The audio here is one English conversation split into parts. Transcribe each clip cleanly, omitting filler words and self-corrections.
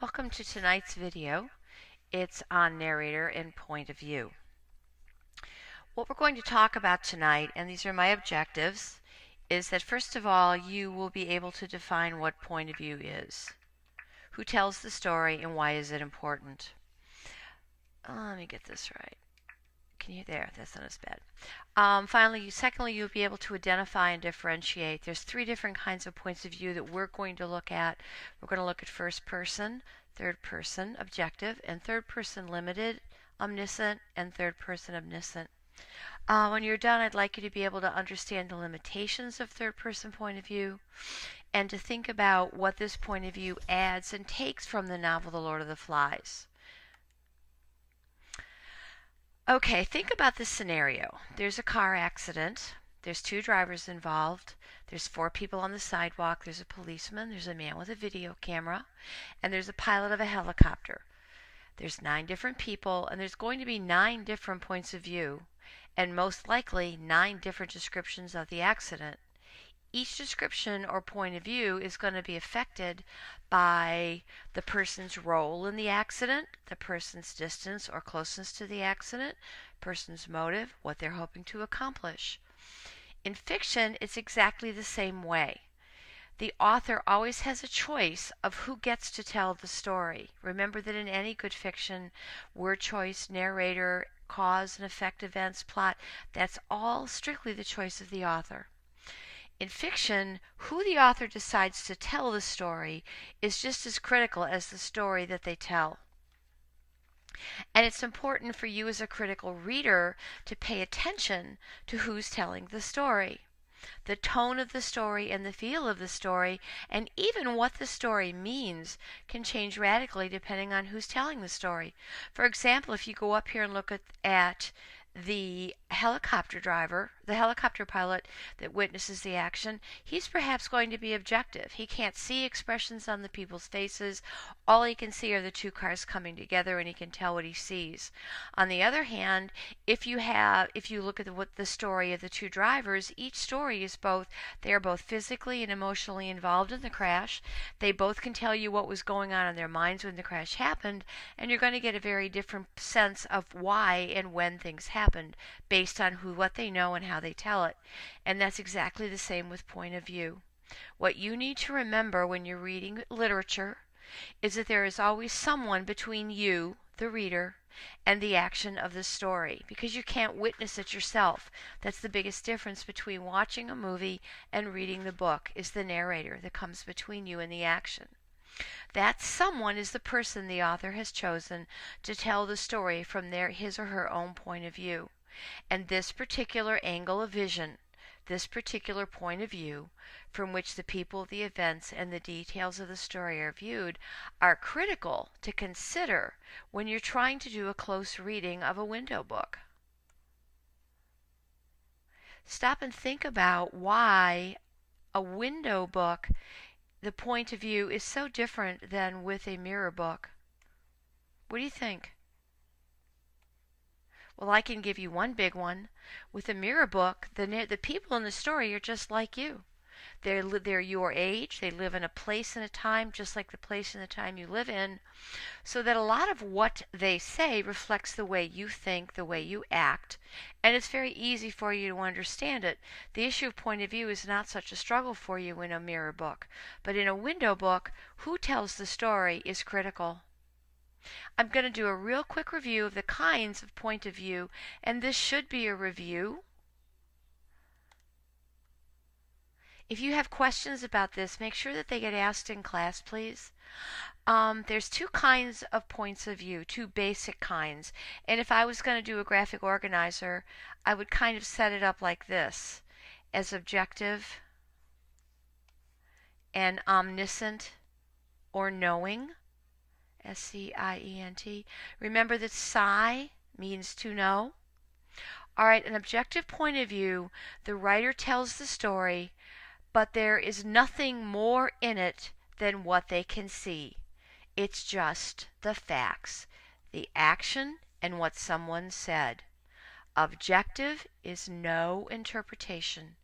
Welcome to tonight's video. It's on narrator and point of view. What we're going to talk about tonight, and these are my objectives, is that first of all you will be able to define what point of view is. Who tells the story and why is it important? Let me get this right. Can you there? That's not as bad. Secondly, you'll be able to identify and differentiate. There's three different kinds of points of view that we're going to look at. We're going to look at first person, third person, objective, and third person limited, omniscient, and third person omniscient. When you're done, I'd like you to be able to understand the limitations of third person point of view and to think about what this point of view adds and takes from the novel The Lord of the Flies. Okay, think about this scenario. There's a car accident. There's two drivers involved. There's four people on the sidewalk. There's a policeman. There's a man with a video camera. And there's a pilot of a helicopter. There's 9 different people, and there's going to be 9 different points of view, and most likely 9 different descriptions of the accident. Each description or point of view is going to be affected by the person's role in the accident, the person's distance or closeness to the accident, person's motive, what they're hoping to accomplish. In fiction, it's exactly the same way. The author always has a choice of who gets to tell the story. Remember that in any good fiction, word choice, narrator, cause and effect, events, plot, that's all strictly the choice of the author. In fiction, who the author decides to tell the story is just as critical as the story that they tell. And it's important for you as a critical reader to pay attention to who's telling the story. The tone of the story and the feel of the story, and even what the story means, can change radically depending on who's telling the story. For example, if you go up here and look at the helicopter driver, the helicopter pilot that witnesses the action, he's perhaps going to be objective. He can't see expressions on the people's faces. All he can see are the two cars coming together, and he can tell what he sees. On the other hand, if you look at the story of the two drivers, each story is they are both physically and emotionally involved in the crash. They both can tell you what was going on in their minds when the crash happened, and you're going to get a very different sense of why and when things happened based on what they know and how they tell it. And that's exactly the same with point of view. What you need to remember when you're reading literature is that there is always someone between you, the reader, and the action of the story, because you can't witness it yourself. That's the biggest difference between watching a movie and reading the book, is the narrator that comes between you and the action. That someone is the person the author has chosen to tell the story from his or her own point of view. And this particular angle of vision, this particular point of view from which the people, the events, and the details of the story are viewed are critical to consider when you're trying to do a close reading of a window book. Stop and think about why a window book, the point of view is so different than with a mirror book. What do you think? Well, I can give you one big one. With a mirror book, the people in the story are just like you. They're your age. They live in a place and a time just like the place and the time you live in. So that a lot of what they say reflects the way you think, the way you act, and it's very easy for you to understand it. The issue of point of view is not such a struggle for you in a mirror book. But in a window book, who tells the story is critical. I'm going to do a real quick review of the kinds of point of view, and this should be a review. If you have questions about this, make sure that they get asked in class, please. There's 2 kinds of points of view, 2 basic kinds. And if I was going to do a graphic organizer, I would kind of set it up like this, as objective and omniscient or knowing. S-C-I-E-N-T. Remember that psi means to know. All right, an objective point of view, the writer tells the story, but there is nothing more in it than what they can see. It's just the facts, the action, and what someone said. Objective is no interpretation,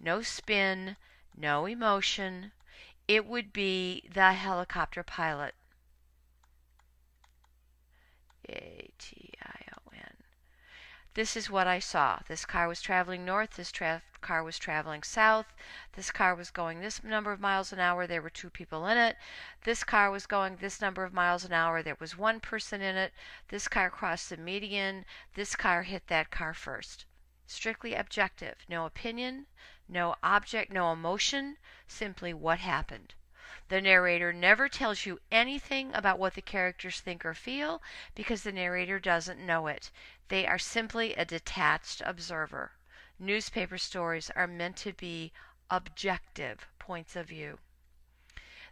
no spin, no emotion. It would be the helicopter pilot. A-T-I-O-N. This is what I saw. This car was traveling north. This car was traveling south. This car was going this number of miles an hour. There were 2 people in it. This car was going this number of miles an hour. There was 1 person in it. This car crossed the median. This car hit that car first. Strictly objective. No opinion, no object, no emotion. Simply what happened. The narrator never tells you anything about what the characters think or feel because the narrator doesn't know it. They are simply a detached observer. Newspaper stories are meant to be objective points of view.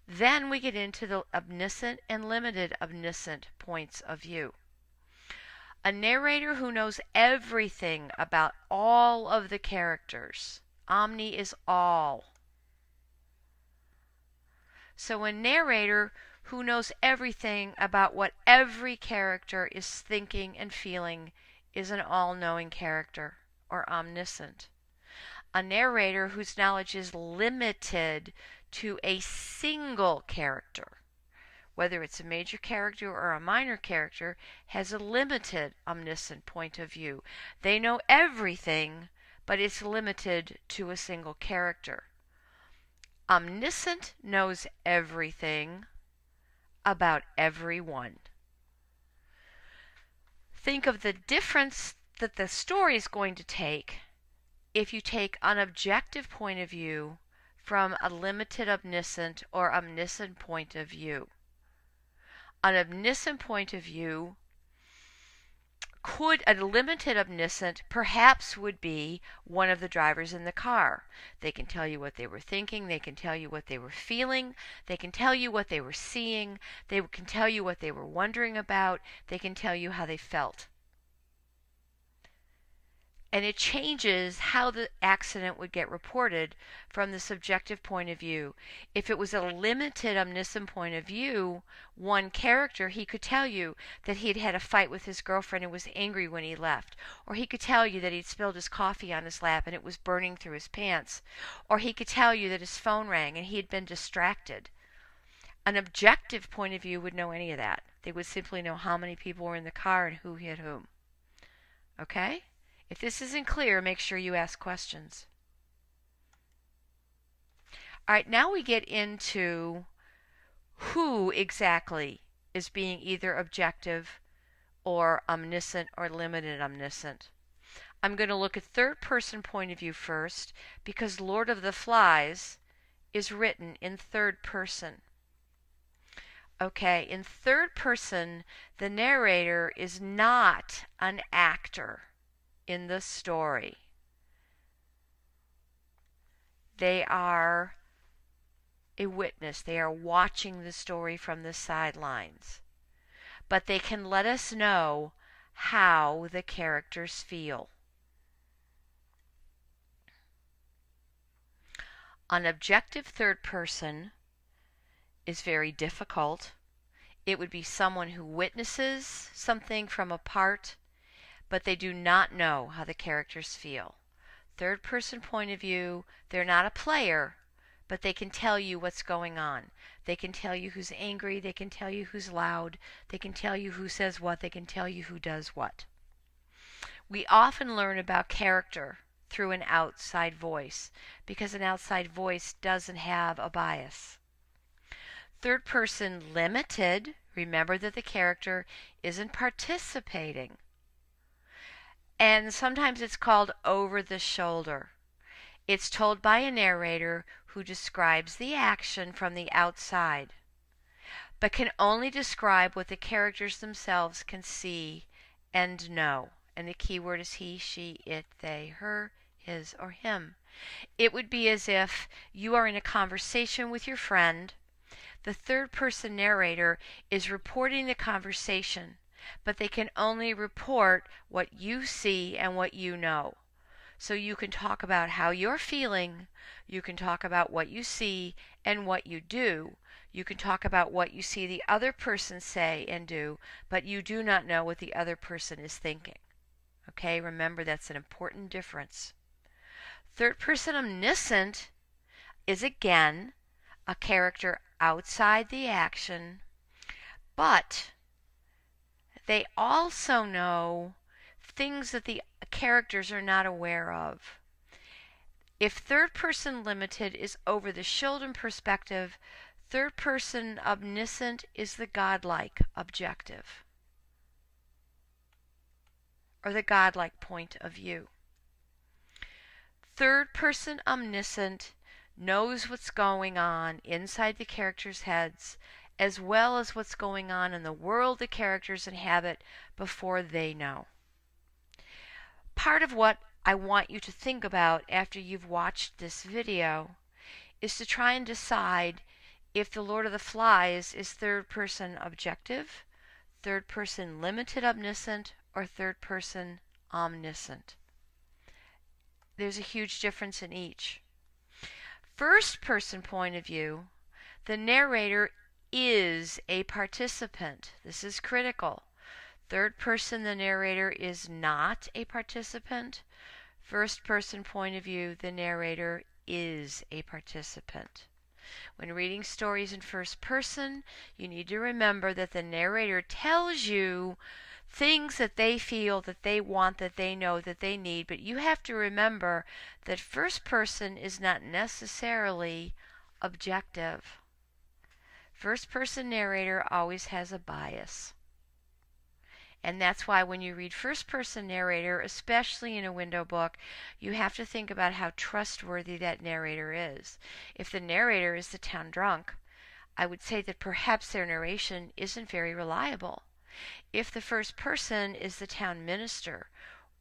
Then we get into the omniscient and limited omniscient points of view. A narrator who knows everything about all of the characters. Omni is all. So a narrator who knows everything about what every character is thinking and feeling is an all-knowing character, or omniscient. A narrator whose knowledge is limited to a single character, whether it's a major character or a minor character, has a limited omniscient point of view. They know everything, but it's limited to a single character. Omniscient knows everything about everyone. Think of the difference that the story is going to take if you take an objective point of view from a limited omniscient or omniscient point of view. An omniscient point of view a limited omniscient perhaps would be one of the drivers in the car. They can tell you what they were thinking. They can tell you what they were feeling. They can tell you what they were seeing. They can tell you what they were wondering about. They can tell you how they felt. And it changes how the accident would get reported from the subjective point of view. If it was a limited omniscient point of view, one character, he could tell you that he had had a fight with his girlfriend and was angry when he left. Or he could tell you that he'd spilled his coffee on his lap and it was burning through his pants. Or he could tell you that his phone rang and he had been distracted. An objective point of view would know any of that. They would simply know how many people were in the car and who hit whom. Okay? If this isn't clear, make sure you ask questions. All right, now we get into who exactly is being either objective or omniscient or limited omniscient. I'm going to look at third person point of view first because Lord of the Flies is written in third person. Okay, in third person, the narrator is not an actor in the story. They are a witness. They are watching the story from the sidelines. But they can let us know how the characters feel. An objective third person is very difficult. It would be someone who witnesses something from apart, but they do not know how the characters feel. Third person point of view, they're not a player, but they can tell you what's going on. They can tell you who's angry, they can tell you who's loud, they can tell you who says what, they can tell you who does what. We often learn about character through an outside voice because an outside voice doesn't have a bias. Third person limited, remember that the character isn't participating. And sometimes it's called over the shoulder. It's told by a narrator who describes the action from the outside, but can only describe what the characters themselves can see and know. And the key word is he, she, it, they, her, his, or him. It would be as if you are in a conversation with your friend. The third person narrator is reporting the conversation, but they can only report what you see and what you know. So you can talk about how you're feeling, you can talk about what you see and what you do, you can talk about what you see the other person say and do, but you do not know what the other person is thinking. Okay, remember that's an important difference. Third person omniscient is again a character outside the action, but They also know things that the characters are not aware of. If third person limited is over the shoulder perspective, third person omniscient is the godlike objective, or the godlike point of view. Third person omniscient knows what's going on inside the characters' heads, as well as what's going on in the world the characters inhabit before they know. Part of what I want you to think about after you've watched this video is to try and decide if the Lord of the Flies is third person objective, third person limited omniscient, or third person omniscient. There's a huge difference in each. First person point of view, the narrator is a participant. This is critical. Third person, the narrator is not a participant. First person point of view, the narrator is a participant. When reading stories in first person, you need to remember that the narrator tells you things that they feel, that they want, that they know, that they need, but you have to remember that first person is not necessarily objective. First person narrator always has a bias. And that's why when you read first person narrator, especially in a window book, you have to think about how trustworthy that narrator is. If the narrator is the town drunk, I would say that perhaps their narration isn't very reliable. If the first person is the town minister,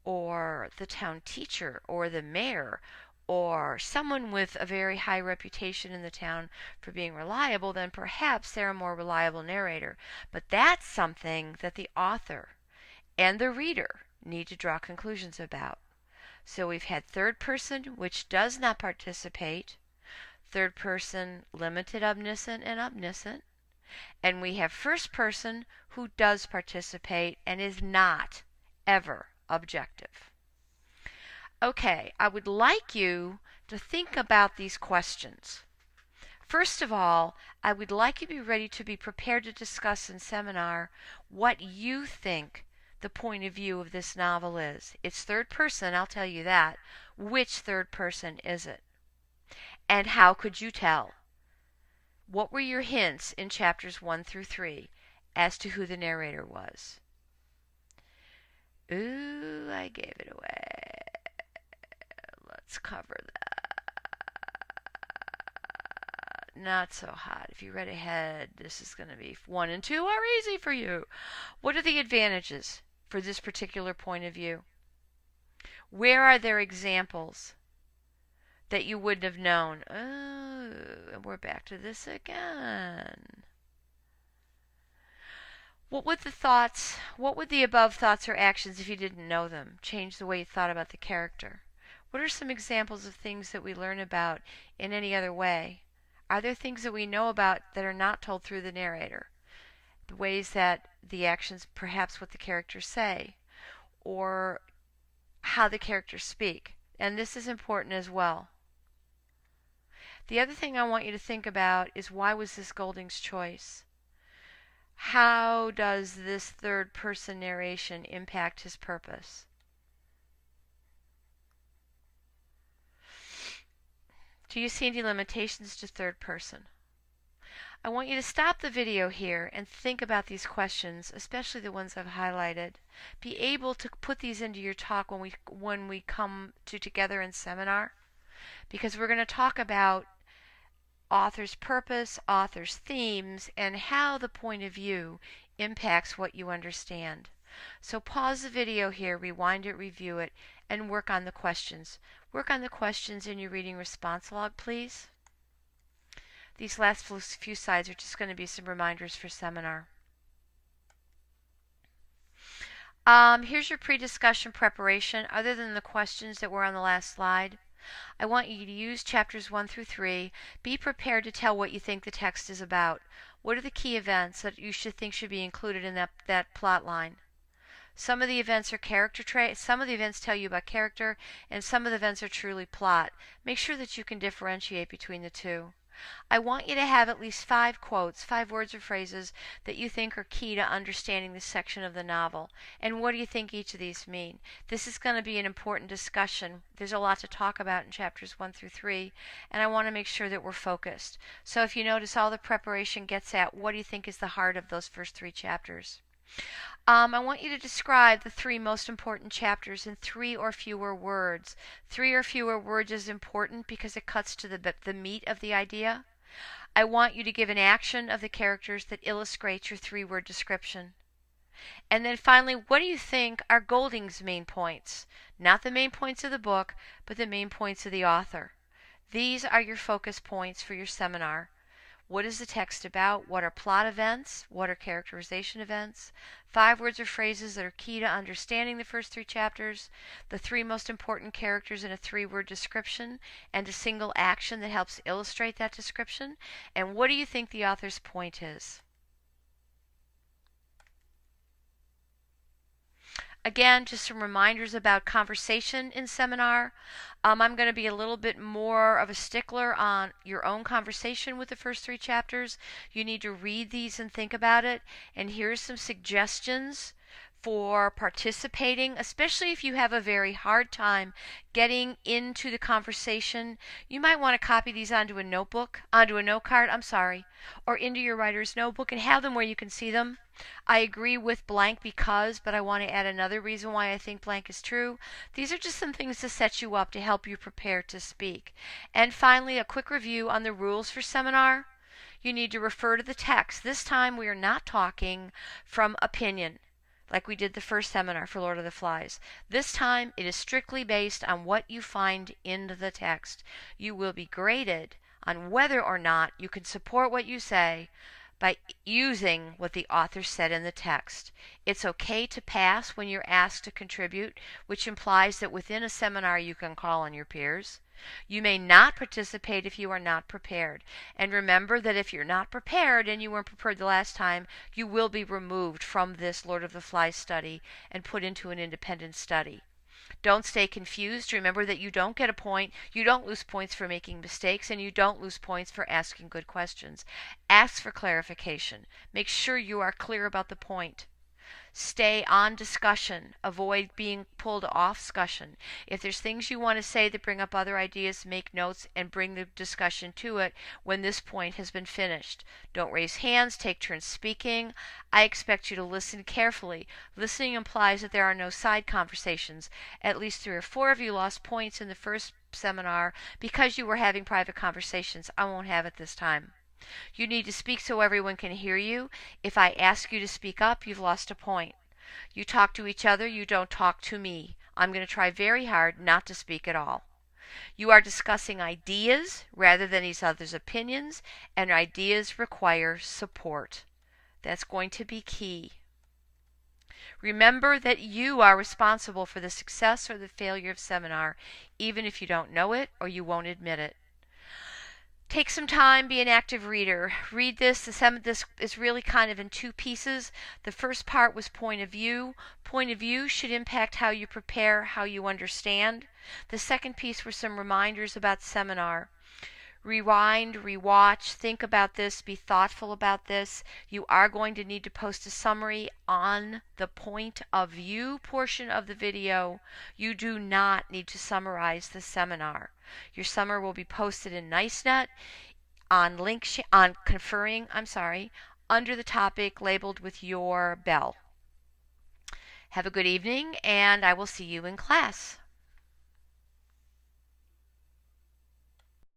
or the town teacher, or the mayor, or someone with a very high reputation in the town for being reliable, then perhaps they're a more reliable narrator. But that's something that the author and the reader need to draw conclusions about. So we've had third person, which does not participate, third person limited omniscient and omniscient, and we have first person who does participate and is not ever objective. Okay, I would like you to think about these questions. First of all, I would like you to be ready to be prepared to discuss in seminar what you think the point of view of this novel is. It's third person, I'll tell you that. Which third person is it? And how could you tell? What were your hints in chapters 1 through 3 as to who the narrator was? Ooh, I gave it away. Let's cover that. Not so hot. If you read ahead, this is going to be 1 and 2 are easy for you. What are the advantages for this particular point of view? Where are there examples that you wouldn't have known? Oh, and we're back to this again. What would the above thoughts or actions, if you didn't know them, change the way you thought about the character? What are some examples of things that we learn about in any other way? Are there things that we know about that are not told through the narrator? The ways that the actions, perhaps what the characters say, or how the characters speak. And this is important as well. The other thing I want you to think about is, why was this Golding's choice? How does this third person narration impact his purpose? Do you see any limitations to third person? I want you to stop the video here and think about these questions, especially the ones I've highlighted. Be able to put these into your talk when we come together in seminar, because we're going to talk about author's purpose, author's themes, and how the point of view impacts what you understand. So pause the video here, rewind it, review it, and work on the questions. Work on the questions in your reading response log, please. These last few slides are just going to be some reminders for seminar. Here's your pre-discussion preparation. Other than the questions that were on the last slide, I want you to use chapters 1 through 3. Be prepared to tell what you think the text is about. What are the key events that you think should be included in that plot line? Some of the events are character traits. Some of the events tell you about character, and some of the events are truly plot. Make sure that you can differentiate between the two. I want you to have at least 5 quotes, 5 words or phrases that you think are key to understanding this section of the novel. And what do you think each of these mean? This is going to be an important discussion. There's a lot to talk about in chapters 1 through 3, and I want to make sure that we're focused. So if you notice, all the preparation gets at what do you think is the heart of those first 3 chapters. I want you to describe the 3 most important chapters in 3 or fewer words. 3 or fewer words is important because it cuts to the meat of the idea. I want you to give an action of the characters that illustrates your 3-word description. And then finally, what do you think are Golding's main points? Not the main points of the book, but the main points of the author. These are your focus points for your seminar. What is the text about? What are plot events? What are characterization events? 5 words or phrases that are key to understanding the first 3 chapters, the 3 most important characters in a 3-word description, and a single action that helps illustrate that description. And what do you think the author's point is? Again, just some reminders about conversation in seminar. I'm going to be a little bit more of a stickler on your own conversation with the first 3 chapters. You need to read these and think about it. And here's some suggestions for participating, especially if you have a very hard time getting into the conversation. You might want to copy these onto a note card, or into your writer's notebook and have them where you can see them. I agree with blank because, but I want to add another reason why I think blank is true. These are just some things to set you up to help you prepare to speak. And finally, a quick review on the rules for seminar. You need to refer to the text. This time we are not talking from opinion, like we did the first seminar for Lord of the Flies. This time it is strictly based on what you find in the text. You will be graded on whether or not you can support what you say by using what the author said in the text. It's okay to pass when you're asked to contribute, which implies that within a seminar you can call on your peers. You may not participate if you are not prepared. And remember that if you're not prepared and you weren't prepared the last time, you will be removed from this Lord of the Flies study and put into an independent study. Don't stay confused. Remember that you don't get a point, you don't lose points for making mistakes, and you don't lose points for asking good questions. Ask for clarification. Make sure you are clear about the point. Stay on discussion. Avoid being pulled off discussion. If there's things you want to say that bring up other ideas, make notes and bring the discussion to it when this point has been finished. Don't raise hands. Take turns speaking. I expect you to listen carefully. Listening implies that there are no side conversations. At least 3 or 4 of you lost points in the first seminar because you were having private conversations. I won't have it this time. You need to speak so everyone can hear you. If I ask you to speak up, you've lost a point. You talk to each other, you don't talk to me. I'm going to try very hard not to speak at all. You are discussing ideas rather than each other's opinions, and ideas require support. That's going to be key. Remember that you are responsible for the success or the failure of seminar, even if you don't know it or you won't admit it. Take some time, be an active reader. Read this. This is really kind of in 2 pieces. The first part was point of view. Point of view should impact how you prepare, how you understand. The second piece were some reminders about seminar. Rewind, rewatch, think about this, be thoughtful about this. You are going to need to post a summary on the point of view portion of the video. You do not need to summarize the seminar. Your summary will be posted in NiceNet on conferring, under the topic labeled with your bell. Have a good evening, and I will see you in class.